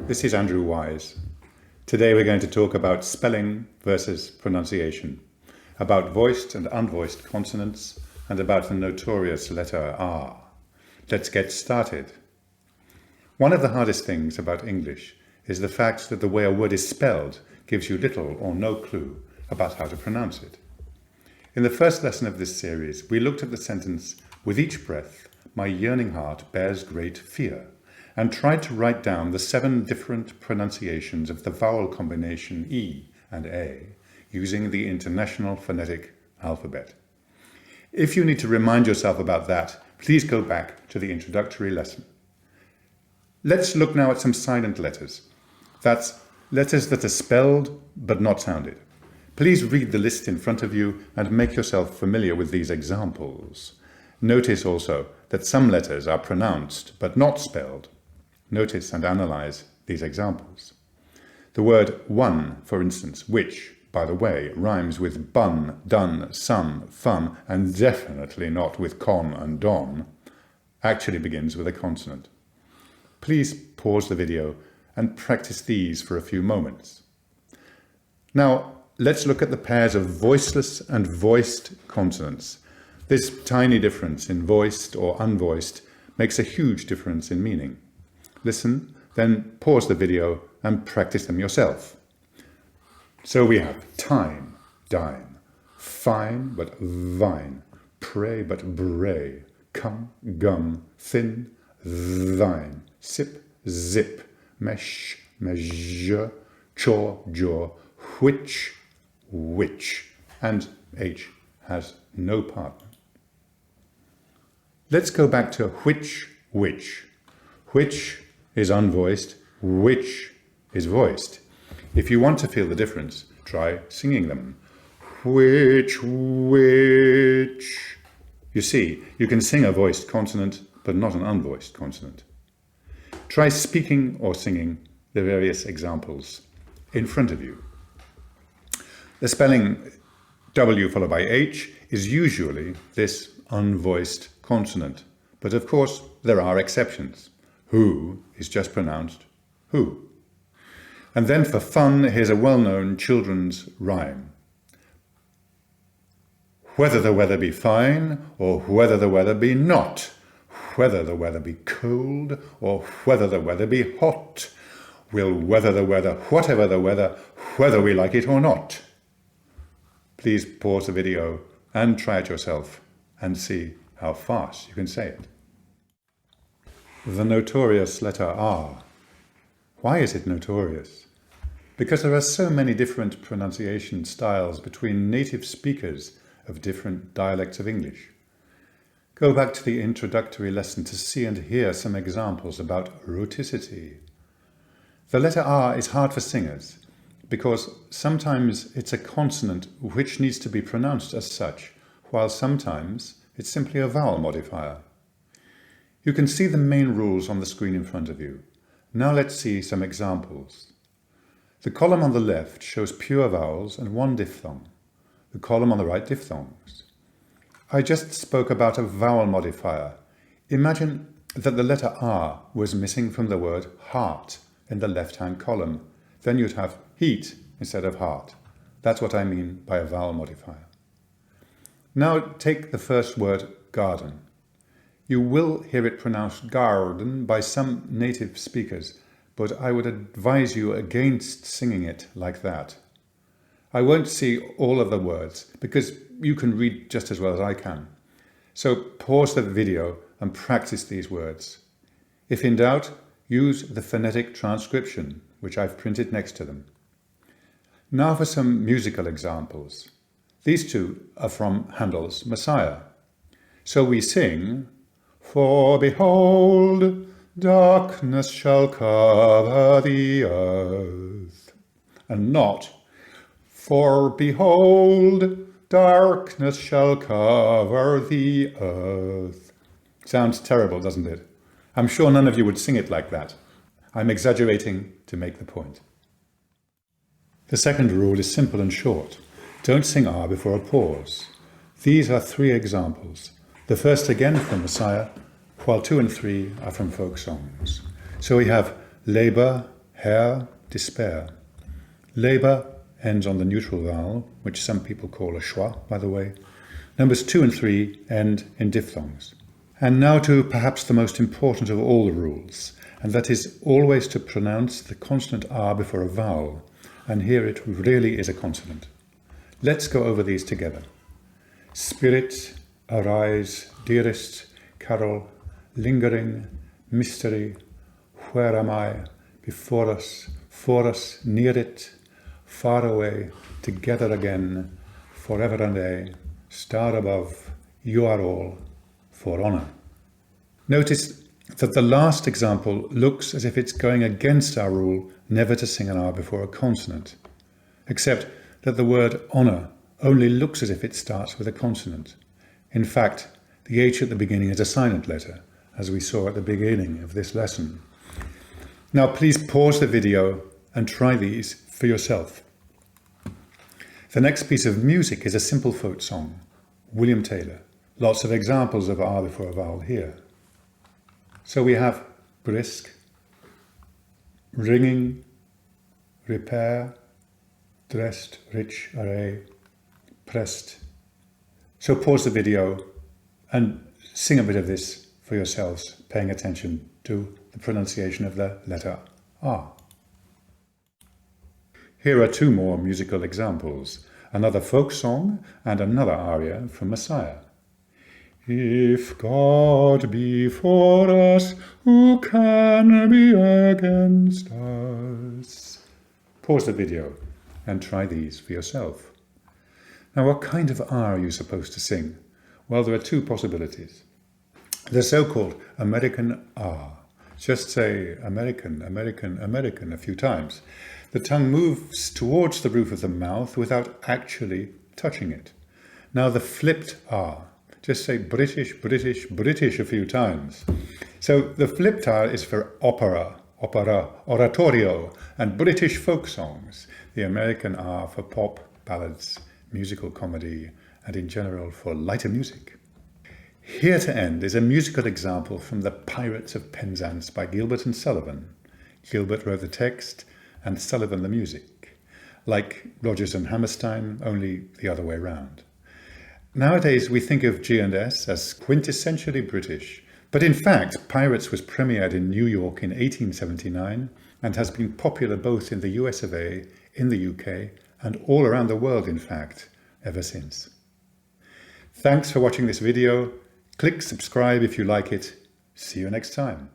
This is Andrew Wise. Today we're going to talk about spelling versus pronunciation, about voiced and unvoiced consonants, and about the notorious letter R. Let's get started. One of the hardest things about English is the fact that the way a word is spelled gives you little or no clue about how to pronounce it. In the first lesson of this series, we looked at the sentence, "With each breath, my yearning heart bears great fear," and tried to write down the 7 different pronunciations of the vowel combination E and A using the International Phonetic Alphabet. If you need to remind yourself about that, please go back to the introductory lesson. Let's look now at some silent letters. That's letters that are spelled but not sounded. Please read the list in front of you and make yourself familiar with these examples. Notice also that some letters are pronounced but not spelled. Notice and analyze these examples. The word one, for instance, which, by the way, rhymes with bun, done, sun, fun, and definitely not with con and don, actually begins with a consonant. Please pause the video and practice these for a few moments. Now, let's look at the pairs of voiceless and voiced consonants. This tiny difference in voiced or unvoiced makes a huge difference in meaning. Listen, then pause the video and practice them yourself. So we have time, dime, fine but vine, pray but bray, come, gum, thin, thine, sip, zip, mesh, measure, chaw, jaw, which, and H has no partner. Let's go back to which. Which is unvoiced, which is voiced. If you want to feel the difference, try singing them. Which. You see, you can sing a voiced consonant, but not an unvoiced consonant. Try speaking or singing the various examples in front of you. The spelling W followed by H is usually this unvoiced consonant, but of course there are exceptions. Who is just pronounced who. And then for fun, here's a well-known children's rhyme. Whether the weather be fine or whether the weather be not, whether the weather be cold or whether the weather be hot, we'll weather the weather, whatever the weather, whether we like it or not. Please pause the video and try it yourself and see how fast you can say it. The notorious letter R. Why is it notorious? Because there are so many different pronunciation styles between native speakers of different dialects of English. Go back to the introductory lesson to see and hear some examples about rhoticity. The letter R is hard for singers because sometimes it's a consonant which needs to be pronounced as such, while sometimes it's simply a vowel modifier. You can see the main rules on the screen in front of you. Now let's see some examples. The column on the left shows pure vowels and 1 diphthong. The column on the right, diphthongs. I just spoke about a vowel modifier. Imagine that the letter R was missing from the word heart in the left-hand column. Then you'd have heat instead of heart. That's what I mean by a vowel modifier. Now take the first word, garden. You will hear it pronounced garden by some native speakers, but I would advise you against singing it like that. I won't see all of the words because you can read just as well as I can. So pause the video and practice these words. If in doubt, use the phonetic transcription, which I've printed next to them. Now for some musical examples. These two are from Handel's Messiah. So we sing, "For behold, darkness shall cover the earth," and not, "For behold, darkness shall cover the earth." Sounds terrible, doesn't it? I'm sure none of you would sing it like that. I'm exaggerating to make the point. The second rule is simple and short. Don't sing R before a pause. These are 3 examples. The first again from Messiah, while 2 and 3 are from folk songs. So we have labor, Hair, despair. Labour ends on the neutral vowel, which some people call a schwa, by the way. Numbers 2 and 3 end in diphthongs. And now to perhaps the most important of all the rules, and that is always to pronounce the consonant R before a vowel, and here it really is a consonant. Let's go over these together. Spirit, arise, dearest, carol, lingering, mystery, where am I, before us, for us, near it, far away, together again, forever and aye, star above, you are all, for honour. Notice that the last example looks as if it's going against our rule never to sing an R before a consonant, except that the word honour only looks as if it starts with a consonant. In fact, the H at the beginning is a silent letter, as we saw at the beginning of this lesson. Now please pause the video and try these for yourself. The next piece of music is a simple folk song, William Taylor. Lots of examples of R before a vowel here. So we have brisk, ringing, repair, dressed, rich, array, pressed. So pause the video and sing a bit of this for yourselves, paying attention to the pronunciation of the letter R. Here are two more musical examples, another folk song and another aria from Messiah. If God be for us, who can be against us? Pause the video and try these for yourself. Now, what kind of R are you supposed to sing? Well, there are two possibilities. The so-called American R. Just say American, American, American a few times. The tongue moves towards the roof of the mouth without actually touching it. Now, the flipped R. Just say British, British, British a few times. So the flipped R is for opera, opera, oratorio, and British folk songs. The American R for pop, ballads, musical comedy, and in general for lighter music. Here to end is a musical example from The Pirates of Penzance by Gilbert and Sullivan. Gilbert wrote the text and Sullivan the music. Like Rodgers and Hammerstein, only the other way round. Nowadays we think of G&S as quintessentially British, but in fact Pirates was premiered in New York in 1879 and has been popular both in the US of A, in the UK, and all around the world in fact, ever since. Thanks for watching this video. Click subscribe if you like it. See you next time.